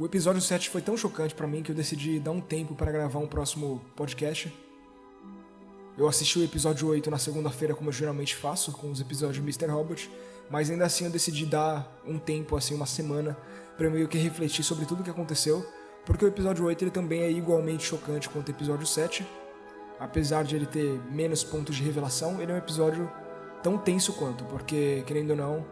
episódio 7 foi tão chocante pra mim que eu decidi dar um tempo para gravar um próximo podcast. Eu assisti o episódio 8 na segunda-feira, como eu geralmente faço com os episódios de Mr. Robot, mas ainda assim eu decidi dar um tempo, assim, uma semana, pra eu meio que refletir sobre tudo o que aconteceu, porque o episódio 8 ele também é igualmente chocante quanto o episódio 7. Apesar de ele ter menos pontos de revelação, ele é um episódio tão tenso quanto, porque, querendo ou não,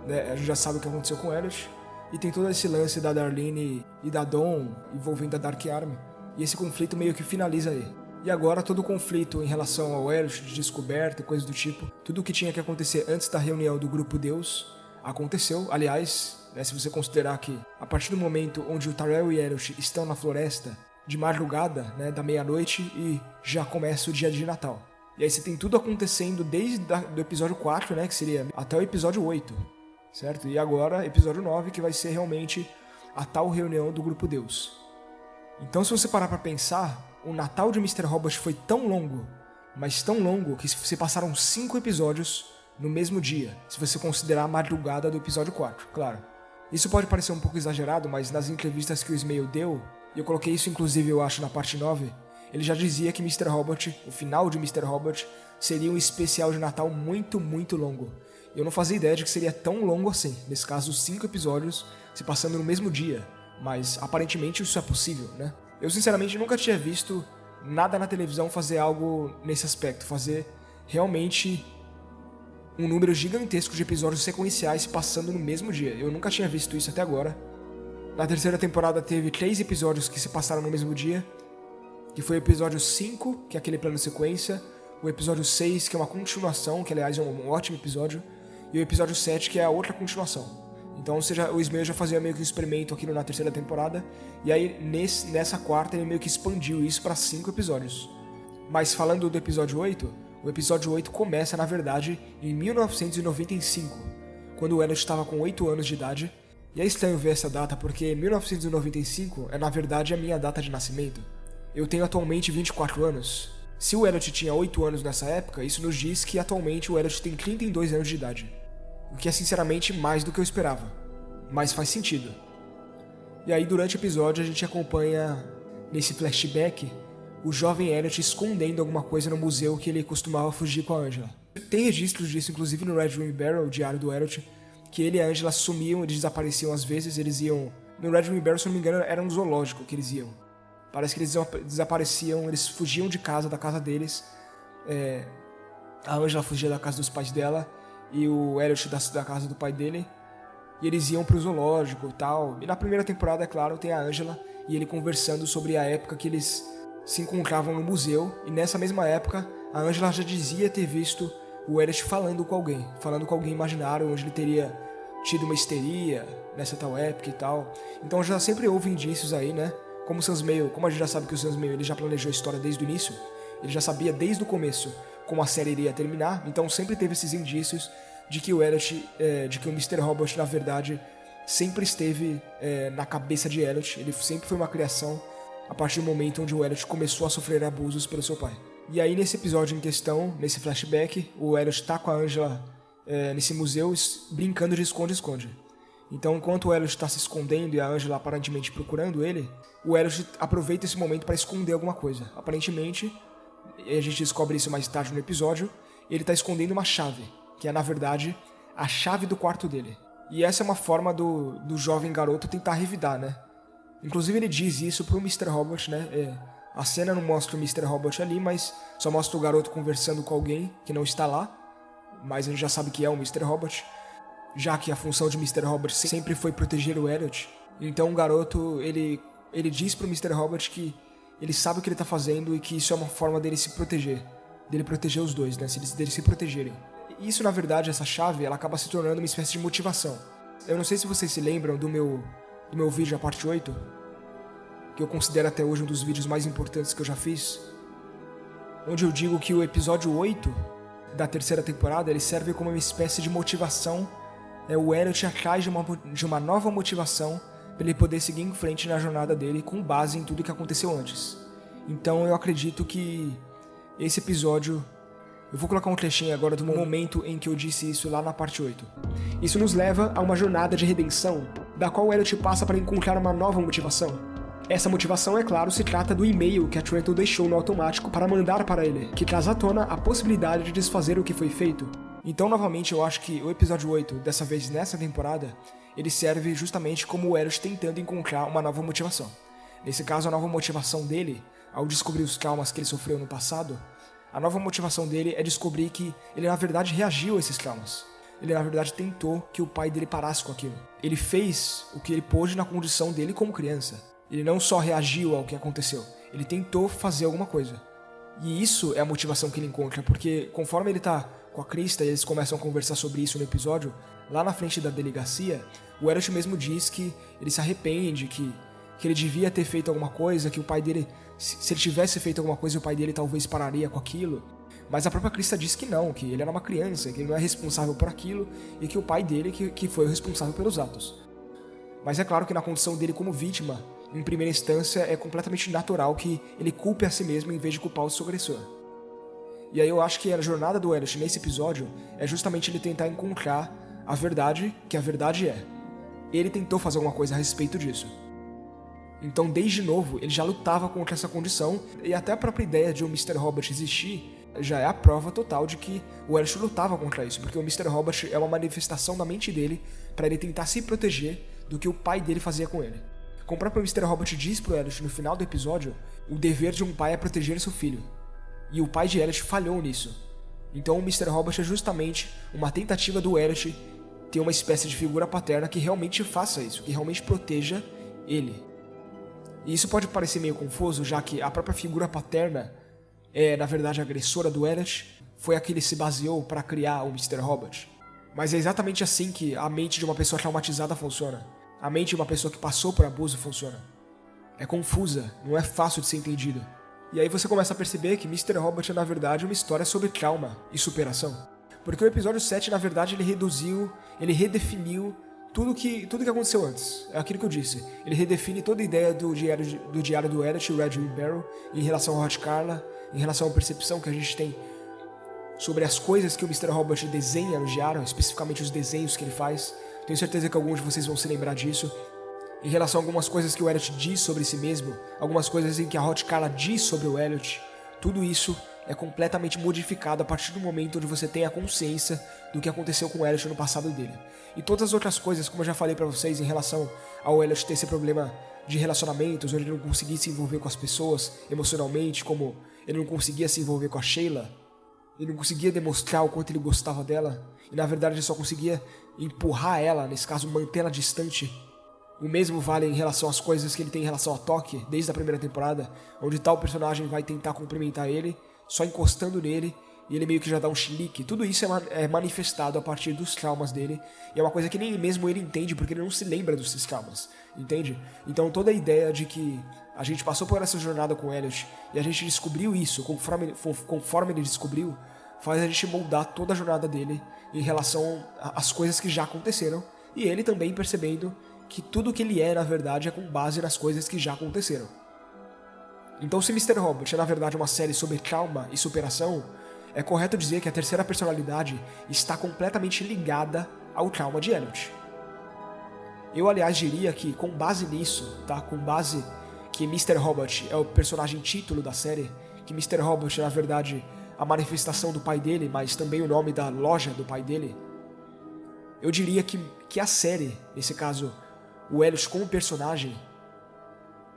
né, a gente já sabe o que aconteceu com Elliot, e tem todo esse lance da Darlene e da Dawn envolvendo a Dark Army, e esse conflito meio que finaliza aí. E agora todo o conflito em relação ao Elliot, de descoberta e coisas do tipo, tudo o que tinha que acontecer antes da reunião do Grupo Deus, aconteceu. Aliás, né, se você considerar que a partir do momento onde o Tyrell e Elliot estão na floresta, de madrugada, né, da meia-noite, e já começa o dia de Natal. E aí você tem tudo acontecendo desde do episódio 4, né, que seria até o episódio 8, certo? E agora, episódio 9, que vai ser realmente a tal reunião do Grupo Deus. Então, se você parar pra pensar, o Natal de Mr. Robot foi tão longo, mas tão longo, que se passaram 5 episódios no mesmo dia, se você considerar a madrugada do episódio 4, claro. Isso pode parecer um pouco exagerado, mas nas entrevistas que o Ismail deu, e eu coloquei isso inclusive eu acho na parte 9, ele já dizia que Mr. Robot, o final de Mr. Robot, seria um especial de Natal muito, muito longo. Eu não fazia ideia de que seria tão longo assim, nesse caso 5 episódios se passando no mesmo dia, mas aparentemente isso é possível, né? Eu sinceramente nunca tinha visto nada na televisão fazer algo nesse aspecto, fazer realmente um número gigantesco de episódios sequenciais se passando no mesmo dia. Eu nunca tinha visto isso até agora. Na terceira temporada teve 3 episódios que se passaram no mesmo dia, que foi o episódio 5, que é aquele plano sequência, o episódio 6, que é uma continuação, que aliás é um ótimo episódio, e o episódio 7, que é a outra continuação. Então o Ismail já fazia meio que um experimento aqui na terceira temporada, e aí nessa quarta ele meio que expandiu isso para 5 episódios. Mas falando do episódio 8, o episódio 8 começa na verdade em 1995, quando o Elliot estava com 8 anos de idade. E é estranho ver essa data porque 1995 é na verdade a minha data de nascimento. Eu tenho atualmente 24 anos. Se o Elliot tinha 8 anos nessa época, isso nos diz que atualmente o Elliot tem 32 anos de idade. O que é sinceramente mais do que eu esperava. Mas faz sentido. E aí durante o episódio a gente acompanha, nesse flashback, o jovem Elliot escondendo alguma coisa no museu que ele costumava fugir com a Angela. Tem registros disso inclusive no Red Room Barrel, o diário do Elliot, que ele e a Angela sumiam, eles desapareciam às vezes, eles iam... No Red Room Barrel, se não me engano, era um zoológico que eles iam. Parece que eles desapareciam, eles fugiam de casa, da casa deles. A Angela fugia da casa dos pais dela, e o Elliot da casa do pai dele, e eles iam pro zoológico e tal. E na primeira temporada, é claro, tem a Angela e ele conversando sobre a época que eles se encontravam no museu, e nessa mesma época a Angela já dizia ter visto o Elliot falando com alguém imaginário, onde ele teria tido uma histeria nessa tal época e tal. Então já sempre houve indícios aí, né? Como a gente já sabe que o Sam Esmail ele já planejou a história desde o início, ele já sabia desde o começo como a série iria terminar, então sempre teve esses indícios de que o Elliot, de que o Mr. Robot, na verdade, sempre esteve na cabeça de Elliot. Ele sempre foi uma criação a partir do momento onde o Elliot começou a sofrer abusos pelo seu pai. E aí nesse episódio em questão, nesse flashback, o Elliot tá com a Angela nesse museu brincando de esconde-esconde. Então enquanto o Elliot está se escondendo e a Angela aparentemente procurando ele, o Elliot aproveita esse momento para esconder alguma coisa. Aparentemente, e a gente descobre isso mais tarde no episódio, ele está escondendo uma chave, que é na verdade a chave do quarto dele. E essa é uma forma do jovem garoto tentar revidar, né? Inclusive ele diz isso pro Mr. Robot, né? A cena não mostra o Mr. Robot ali, mas só mostra o garoto conversando com alguém que não está lá, mas a gente já sabe que é o Mr. Robot, já que a função de Mr. Robot sempre foi proteger o Elliot. Então o garoto, ele diz pro Mr. Robot que ele sabe o que ele tá fazendo e que isso é uma forma dele se proteger, dele proteger os dois, né? Deles se protegerem. Isso, na verdade, essa chave, ela acaba se tornando uma espécie de motivação. Eu não sei se vocês se lembram do meu vídeo, a parte 8, que eu considero até hoje um dos vídeos mais importantes que eu já fiz, onde eu digo que o episódio 8 da terceira temporada, ele serve como uma espécie de motivação, o Elliot atrás de uma nova motivação para ele poder seguir em frente na jornada dele com base em tudo que aconteceu antes. Então eu acredito que esse episódio... Eu vou colocar um trechinho agora do momento em que eu disse isso lá na parte 8. Isso nos leva a uma jornada de redenção da qual o Elliot passa para encontrar uma nova motivação. Essa motivação, é claro, se trata do e-mail que a Trenton deixou no automático para mandar para ele, que traz à tona a possibilidade de desfazer o que foi feito. Então, novamente, eu acho que o episódio 8, dessa vez nessa temporada, ele serve justamente como o Elliot tentando encontrar uma nova motivação. Nesse caso, a nova motivação dele, ao descobrir os traumas que ele sofreu no passado, a nova motivação dele é descobrir que ele na verdade reagiu a esses traumas. Ele na verdade tentou que o pai dele parasse com aquilo. Ele fez o que ele pôde na condição dele como criança. Ele não só reagiu ao que aconteceu, ele tentou fazer alguma coisa. E isso é a motivação que ele encontra, porque conforme ele tá com a Krista e eles começam a conversar sobre isso no episódio, lá na frente da delegacia, o Elliot mesmo diz que ele se arrepende, que ele devia ter feito alguma coisa, que o pai dele, se ele tivesse feito alguma coisa, o pai dele talvez pararia com aquilo. Mas a própria Krista diz que não, que ele era uma criança, que ele não é responsável por aquilo e que o pai dele que foi o responsável pelos atos. Mas é claro que na condição dele como vítima, em primeira instância, é completamente natural que ele culpe a si mesmo em vez de culpar o seu agressor. E aí eu acho que a jornada do Elliot nesse episódio é justamente ele tentar encontrar a verdade, que a verdade é. Ele tentou fazer alguma coisa a respeito disso. Então, desde novo, ele já lutava contra essa condição, e até a própria ideia de o Mr. Robot existir já é a prova total de que o Elliot lutava contra isso, porque o Mr. Robot é uma manifestação da mente dele para ele tentar se proteger do que o pai dele fazia com ele. Como o próprio Mr. Robot diz pro Elliot no final do episódio, o dever de um pai é proteger seu filho. E o pai de Elliot falhou nisso. Então o Mr. Robot é justamente uma tentativa do Elliot ter uma espécie de figura paterna que realmente faça isso, que realmente proteja ele. E isso pode parecer meio confuso, já que a própria figura paterna é, na verdade, a agressora do Elliot, foi a que ele se baseou para criar o Mr. Robot. Mas é exatamente assim que a mente de uma pessoa traumatizada funciona. A mente de uma pessoa que passou por abuso funciona. É confusa, não é fácil de ser entendido. E aí você começa a perceber que Mr. Robot é, na verdade, uma história sobre trauma e superação. Porque o episódio 7, na verdade, ele redefiniu tudo que aconteceu antes. É aquilo que eu disse. Ele redefine toda a ideia do diário do Elliot e Red Barrel em relação ao Hot Carla, em relação à percepção que a gente tem sobre as coisas que o Mr. Robot desenha no diário, especificamente os desenhos que ele faz. Tenho certeza que alguns de vocês vão se lembrar disso. Em relação a algumas coisas que o Elliot diz sobre si mesmo, algumas coisas em que a Hot Carla diz sobre o Elliot, tudo isso é completamente modificado a partir do momento onde você tem a consciência do que aconteceu com o Elliot no passado dele. E todas as outras coisas, como eu já falei pra vocês, em relação ao Elliot ter esse problema de relacionamentos, onde ele não conseguia se envolver com as pessoas emocionalmente, como ele não conseguia se envolver com a Sheila, ele não conseguia demonstrar o quanto ele gostava dela, e na verdade ele só conseguia empurrar ela, nesse caso mantê-la distante. O mesmo vale em relação às coisas que ele tem em relação a Toque, desde a primeira temporada, onde tal personagem vai tentar cumprimentar ele, só encostando nele, e ele meio que já dá um chilique. Tudo isso é manifestado a partir dos traumas dele, e é uma coisa que nem mesmo ele entende, porque ele não se lembra desses traumas, entende? Então toda a ideia de que a gente passou por essa jornada com o Elliot, e a gente descobriu isso, conforme ele descobriu, faz a gente moldar toda a jornada dele em relação às coisas que já aconteceram, e ele também percebendo que tudo que ele é, na verdade, é com base nas coisas que já aconteceram. Então, se Mr. Robot é, na verdade, uma série sobre trauma e superação, é correto dizer que a terceira personalidade está completamente ligada ao trauma de Elliot. Eu, aliás, diria que, com base nisso, tá? Com base que Mr. Robot é o personagem título da série, que Mr. Robot é, na verdade, a manifestação do pai dele, mas também o nome da loja do pai dele, eu diria que a série, nesse caso, o Elliot como personagem,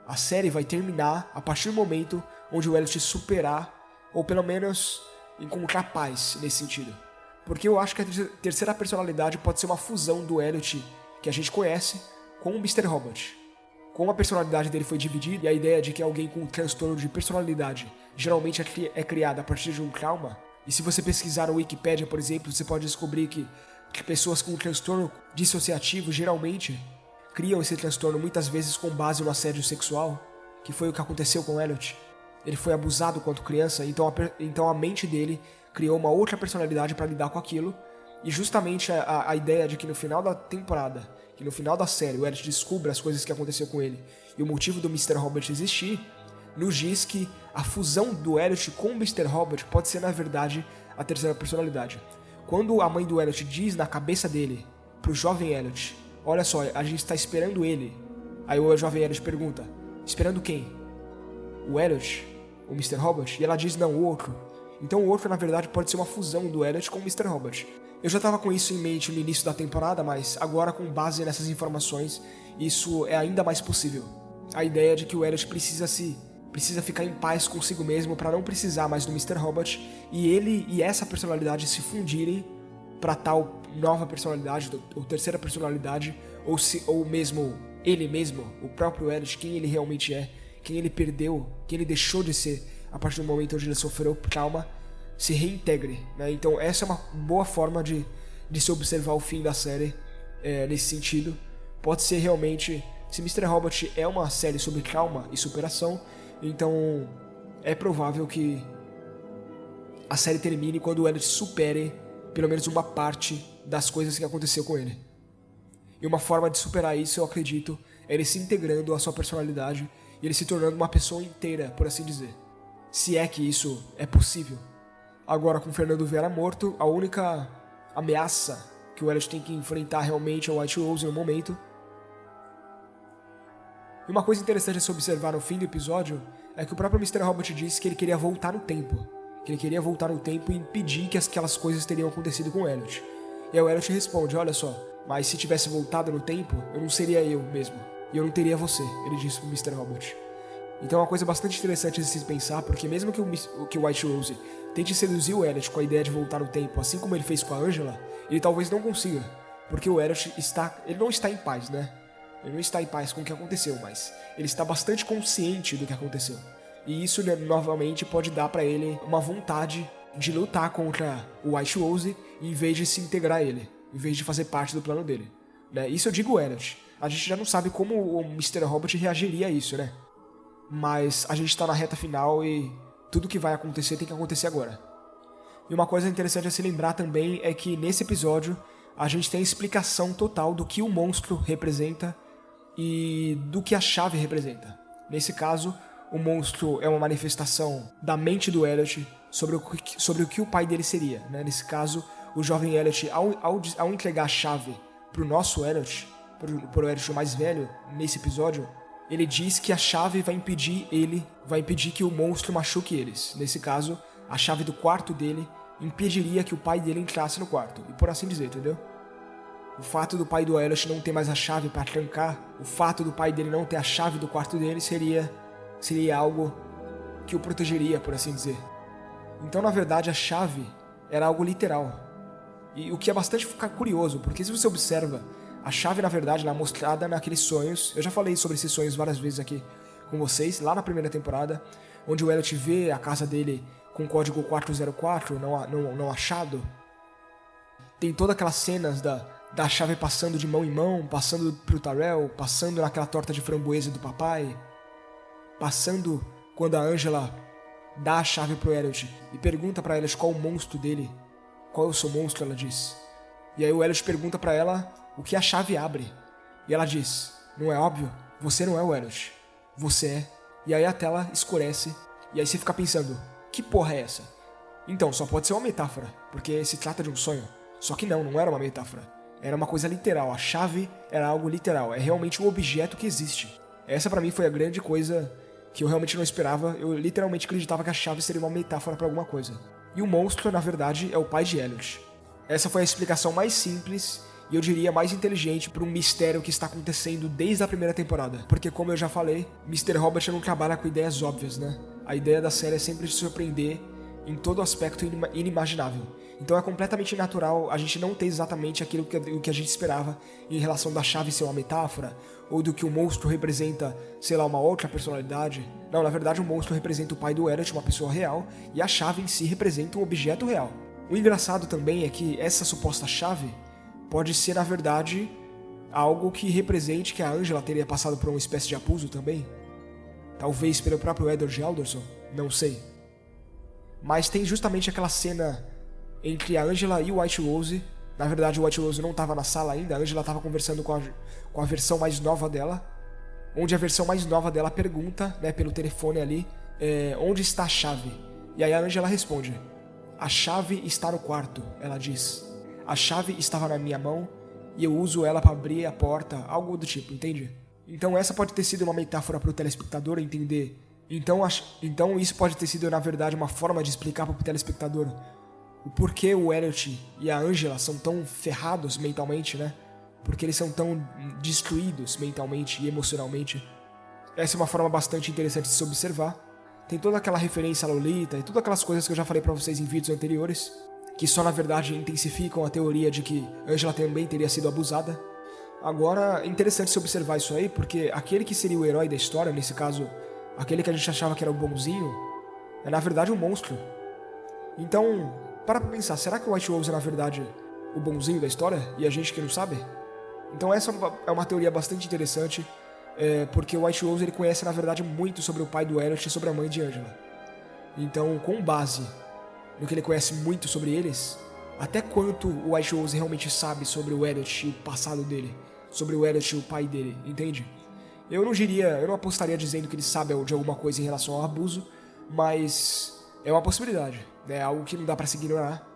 a série vai terminar a partir do momento onde o Elliot superar, ou pelo menos encontrar paz nesse sentido. Porque eu acho que a terceira personalidade pode ser uma fusão do Elliot que a gente conhece com o Mr. Robot. Como a personalidade dele foi dividida e a ideia de que alguém com um transtorno de personalidade geralmente é criada a partir de um trauma, e se você pesquisar no Wikipedia, por exemplo, você pode descobrir que pessoas com um transtorno dissociativo geralmente criam esse transtorno muitas vezes com base no assédio sexual, que foi o que aconteceu com Elliot. Ele foi abusado quando criança, então a mente dele criou uma outra personalidade para lidar com aquilo, e justamente a ideia de que no final da temporada, que no final da série, o Elliot descubra as coisas que aconteceu com ele e o motivo do Mr. Robot existir, nos diz que a fusão do Elliot com o Mr. Robot pode ser, na verdade, a terceira personalidade. Quando a mãe do Elliot diz na cabeça dele, pro jovem Elliot, olha só, a gente está esperando ele. Aí o jovem Elliot pergunta, esperando quem? O Elliot? O Mr. Robot? E ela diz, não, o outro. Então o outro, na verdade, pode ser uma fusão do Elliot com o Mr. Robot. Eu já estava com isso em mente no início da temporada, mas agora, com base nessas informações, isso é ainda mais possível. A ideia de que o Elliot precisa ficar em paz consigo mesmo para não precisar mais do Mr. Robot, e ele e essa personalidade se fundirem para tal nova personalidade, ou terceira personalidade, ou mesmo ele mesmo, o próprio Elliot, quem ele realmente é, quem ele perdeu, quem ele deixou de ser a partir do momento onde ele sofreu trauma, se reintegre, né? Então essa é uma boa forma de se observar o fim da série nesse sentido. Pode ser realmente, se Mr. Robot é uma série sobre trauma e superação, então é provável que a série termine quando o Elliot supere pelo menos uma parte das coisas que aconteceu com ele. E uma forma de superar isso, eu acredito, é ele se integrando à sua personalidade e ele se tornando uma pessoa inteira, por assim dizer. Se é que isso é possível. Agora, com Fernando Vera morto, a única ameaça que o Elliot tem que enfrentar realmente é o White Rose no momento. E uma coisa interessante a se observar no fim do episódio é que o próprio Mr. Robot disse que ele queria voltar no tempo. Que ele queria voltar no tempo e impedir que aquelas coisas teriam acontecido com o Elliot. E aí o Elliot responde, olha só, mas se tivesse voltado no tempo, eu não seria eu mesmo. E eu não teria você, ele disse pro Mr. Robot. Então é uma coisa bastante interessante de se pensar, porque mesmo que o White Rose tente seduzir o Elliot com a ideia de voltar no tempo, assim como ele fez com a Angela, ele talvez não consiga. Porque o Elliot ele não está em paz, né? Ele não está em paz com o que aconteceu, mas ele está bastante consciente do que aconteceu. E isso, né, novamente, pode dar pra ele uma vontade de lutar contra o White Rose em vez de se integrar a ele, em vez de fazer parte do plano dele. Né? Isso eu digo o Elliot. A gente já não sabe como o Mr. Robot reagiria a isso, né? Mas a gente tá na reta final e tudo que vai acontecer tem que acontecer agora. E uma coisa interessante a se lembrar também é que nesse episódio a gente tem a explicação total do que o monstro representa e do que a chave representa. Nesse caso, o monstro é uma manifestação da mente do Elliot sobre o que o pai dele seria. Né? Nesse caso, o jovem Elliot, ao entregar a chave pro nosso Elliot, pro Elliot mais velho, nesse episódio, ele diz que a chave vai impedir que o monstro machuque eles. Nesse caso, a chave do quarto dele impediria que o pai dele entrasse no quarto. E por assim dizer, entendeu? O fato do pai do Elliot não ter mais a chave para trancar, o fato do pai dele não ter a chave do quarto dele seria algo que o protegeria, por assim dizer. Então, na verdade, a chave era algo literal. E o que é bastante curioso, porque se você observa, a chave, na verdade, ela é mostrada naqueles sonhos. Eu já falei sobre esses sonhos várias vezes aqui com vocês, lá na primeira temporada, onde o Elliot vê a casa dele com o código 404 não achado. Tem todas aquelas cenas da chave passando de mão em mão, passando pro Tyrell, passando naquela torta de framboesa do papai, passando quando a Angela dá a chave pro Elliot e pergunta pra Elliot qual o monstro dele. Qual é o seu monstro, ela diz. E aí o Elliot pergunta pra ela o que a chave abre. E ela diz, não é óbvio? Você não é o Elliot. Você é. E aí a tela escurece. E aí você fica pensando, que porra é essa? Então, só pode ser uma metáfora, porque se trata de um sonho. Só que não era uma metáfora. Era uma coisa literal. A chave era algo literal. É realmente um objeto que existe. Essa pra mim foi a grande coisa que eu realmente não esperava. Eu literalmente acreditava que a chave seria uma metáfora pra alguma coisa. E o monstro, na verdade, é o pai de Elliot. Essa foi a explicação mais simples e eu diria mais inteligente para um mistério que está acontecendo desde a primeira temporada. Porque, como eu já falei, Mr. Robot não trabalha com ideias óbvias, né? A ideia da série é sempre te surpreender em todo aspecto inimaginável. Então é completamente natural a gente não ter exatamente aquilo que a gente esperava em relação da chave ser uma metáfora, ou do que o monstro representa, sei lá, uma outra personalidade. Não, na verdade o monstro representa o pai do Elliot, uma pessoa real, e a chave em si representa um objeto real. O engraçado também é que essa suposta chave pode ser, na verdade, algo que represente que a Angela teria passado por uma espécie de abuso também. Talvez pelo próprio Edward Alderson, não sei. Mas tem justamente aquela cena entre a Angela e o White Rose. Na verdade, o White Rose não estava na sala ainda, a Angela estava conversando com a versão mais nova dela, onde a versão mais nova dela pergunta, né, pelo telefone ali, onde está a chave? E aí a Angela responde, a chave está no quarto, ela diz. A chave estava na minha mão e eu uso ela para abrir a porta, algo do tipo, entende? Então essa pode ter sido uma metáfora para o telespectador entender. Então isso pode ter sido, na verdade, uma forma de explicar para o telespectador o porquê o Elliot e a Angela são tão ferrados mentalmente, né? Porque eles são tão destruídos mentalmente e emocionalmente. Essa é uma forma bastante interessante de se observar. Tem toda aquela referência a Lolita e todas aquelas coisas que eu já falei pra vocês em vídeos anteriores, que só na verdade intensificam a teoria de que Angela também teria sido abusada. Agora, é interessante se observar isso aí, porque aquele que seria o herói da história, nesse caso, aquele que a gente achava que era o bonzinho, é na verdade um monstro. Então, para pra pensar, será que o White Wolves é na verdade o bonzinho da história e a gente que não sabe? Então essa é uma teoria bastante interessante, porque o White Wolves ele conhece na verdade muito sobre o pai do Elliot e sobre a mãe de Angela. Então, com base no que ele conhece muito sobre eles, até quanto o White Wolves realmente sabe sobre o Elliot e o passado dele, sobre o Elliot e o pai dele, entende? Eu não apostaria dizendo que ele sabe de alguma coisa em relação ao abuso, mas é uma possibilidade, né? Algo que não dá pra se ignorar.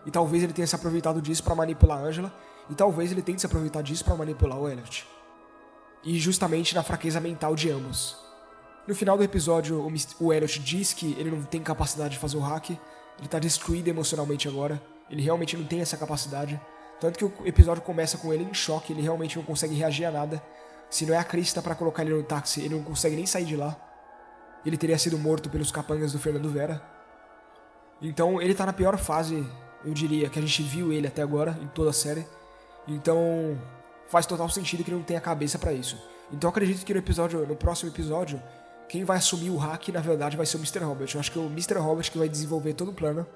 E talvez ele tenha se aproveitado disso pra manipular a Angela, e talvez ele tente se aproveitar disso pra manipular o Elliot. E justamente na fraqueza mental de ambos. No final do episódio, o Elliot diz que ele não tem capacidade de fazer o hack, ele tá destruído emocionalmente agora, ele realmente não tem essa capacidade, tanto que o episódio começa com ele em choque, ele realmente não consegue reagir a nada. Se não é a Krista pra colocar ele no táxi, ele não consegue nem sair de lá. Ele teria sido morto pelos capangas do Fernando Vera. Então ele tá na pior fase, eu diria, que a gente viu ele até agora, em toda a série. Então faz total sentido que ele não tenha cabeça pra isso. Então eu acredito que no próximo episódio, quem vai assumir o hack, na verdade, vai ser o Mr. Robert. Eu acho que é o Mr. Robert que vai desenvolver todo o plano.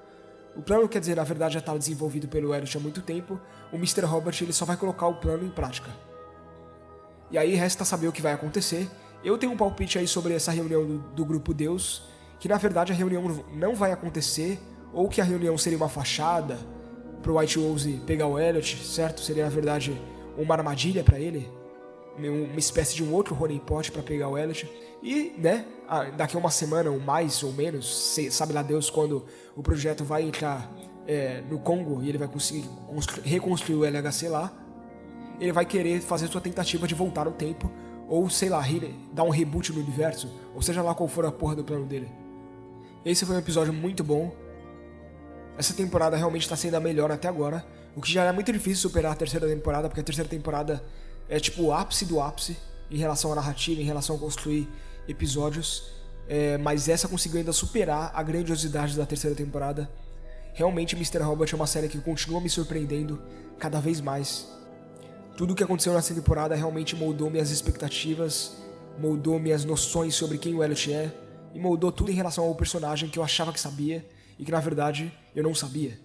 O plano, quer dizer, na verdade já estava desenvolvido pelo Elliot há muito tempo. O Mr. Robert ele só vai colocar o plano em prática. E aí resta saber o que vai acontecer. Eu tenho um palpite aí sobre essa reunião do Grupo Deus, que na verdade a reunião não vai acontecer, ou que a reunião seria uma fachada pro White Wolves pegar o Elliot, certo? Seria na verdade uma armadilha pra ele, uma espécie de um outro honeypot pra pegar o Elliot. E, né, daqui a uma semana ou mais ou menos, sabe lá Deus quando o projeto vai entrar no Congo e ele vai conseguir reconstruir o LHC lá, ele vai querer fazer sua tentativa de voltar no tempo, ou sei lá, dar um reboot no universo, ou seja lá qual for a porra do plano dele. Esse foi um episódio muito bom. Essa temporada realmente está sendo a melhor até agora, o que já é muito difícil superar a terceira temporada, porque a terceira temporada é tipo o ápice do ápice em relação à narrativa, em relação a construir episódios, mas essa conseguiu ainda superar a grandiosidade da terceira temporada. Realmente Mr. Robot é uma série que continua me surpreendendo cada vez mais. Tudo o que aconteceu nessa temporada realmente moldou minhas expectativas, moldou minhas noções sobre quem o Elliot é, e moldou tudo em relação ao personagem que eu achava que sabia, e que na verdade eu não sabia.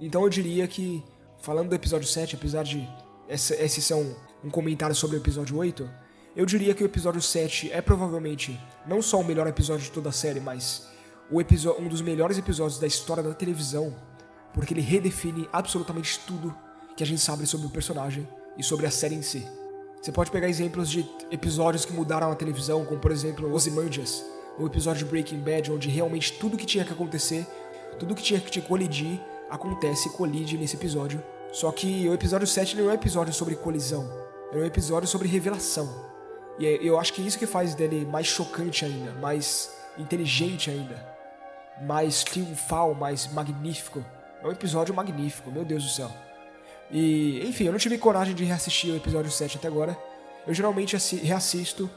Então eu diria que, falando do episódio 7, apesar de esse ser um comentário sobre o episódio 8, eu diria que o episódio 7 é provavelmente não só o melhor episódio de toda a série, mas um dos melhores episódios da história da televisão, porque ele redefine absolutamente tudo que a gente sabe sobre o personagem e sobre a série em si. Você pode pegar exemplos de episódios que mudaram a televisão, como por exemplo Ozymandias, um episódio de Breaking Bad, onde realmente tudo que tinha que acontecer, tudo que tinha que te colidir, acontece e colide nesse episódio. Só que o episódio 7 não é um episódio sobre colisão, é um episódio sobre revelação. E eu acho que é isso que faz dele mais chocante ainda, mais inteligente ainda, mais triunfal, mais magnífico. É um episódio magnífico, meu Deus do céu. E, enfim, eu não tive coragem de reassistir o episódio 7 até agora. Eu geralmente reassisto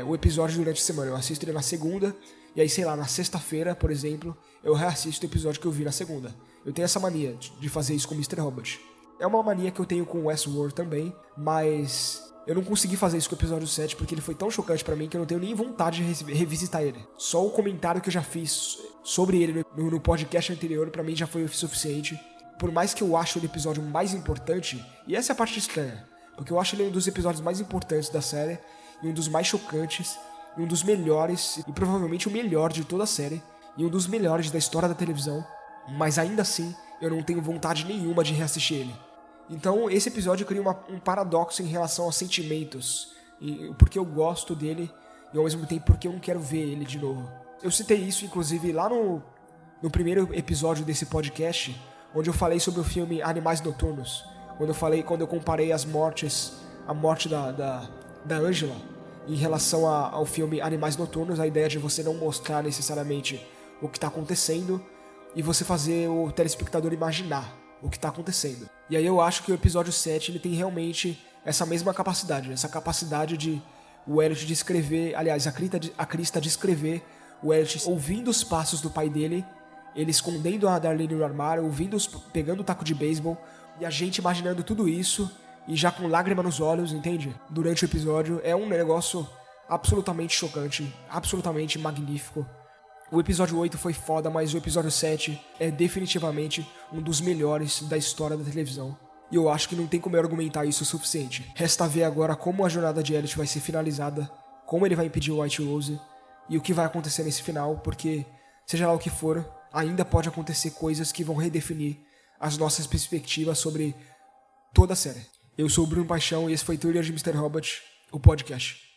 o episódio durante a semana. Eu assisto ele na segunda, e aí, sei lá, na sexta-feira, por exemplo, eu reassisto o episódio que eu vi na segunda. Eu tenho essa mania de fazer isso com o Mr. Robot. É uma mania que eu tenho com o Westworld também, mas eu não consegui fazer isso com o episódio 7 porque ele foi tão chocante pra mim que eu não tenho nem vontade de revisitar ele. Só o comentário que eu já fiz sobre ele no podcast anterior pra mim já foi o suficiente. Por mais que eu ache o episódio mais importante, e essa é a parte estranha, porque eu acho ele um dos episódios mais importantes da série, e um dos mais chocantes, e um dos melhores, e provavelmente o melhor de toda a série, e um dos melhores da história da televisão, mas ainda assim eu não tenho vontade nenhuma de reassistir ele. Então esse episódio cria um paradoxo em relação aos sentimentos, porque eu gosto dele, e ao mesmo tempo porque eu não quero ver ele de novo. Eu citei isso inclusive lá no primeiro episódio desse podcast, onde eu falei sobre o filme Animais Noturnos, quando eu comparei a morte da Angela, em relação ao filme Animais Noturnos, a ideia de você não mostrar necessariamente o que está acontecendo e você fazer o telespectador imaginar o que está acontecendo. E aí eu acho que o episódio 7 ele tem realmente essa mesma capacidade, essa capacidade de o Elliot descrever, aliás, a Krista descrever o Elliot ouvindo os passos do pai dele, ele escondendo a Darlene no armário, pegando o taco de beisebol, e a gente imaginando tudo isso e já com lágrima nos olhos, entende? Durante o episódio. É um negócio absolutamente chocante, absolutamente magnífico. O episódio 8 foi foda, mas o episódio 7 é definitivamente um dos melhores da história da televisão. E eu acho que não tem como eu argumentar isso o suficiente. Resta ver agora como a jornada de Elliot vai ser finalizada, como ele vai impedir o White Rose e o que vai acontecer nesse final, porque, seja lá o que for, ainda pode acontecer coisas que vão redefinir as nossas perspectivas sobre toda a série. Eu sou o Bruno Paixão e esse foi Thriller de Mr. Robot, o podcast.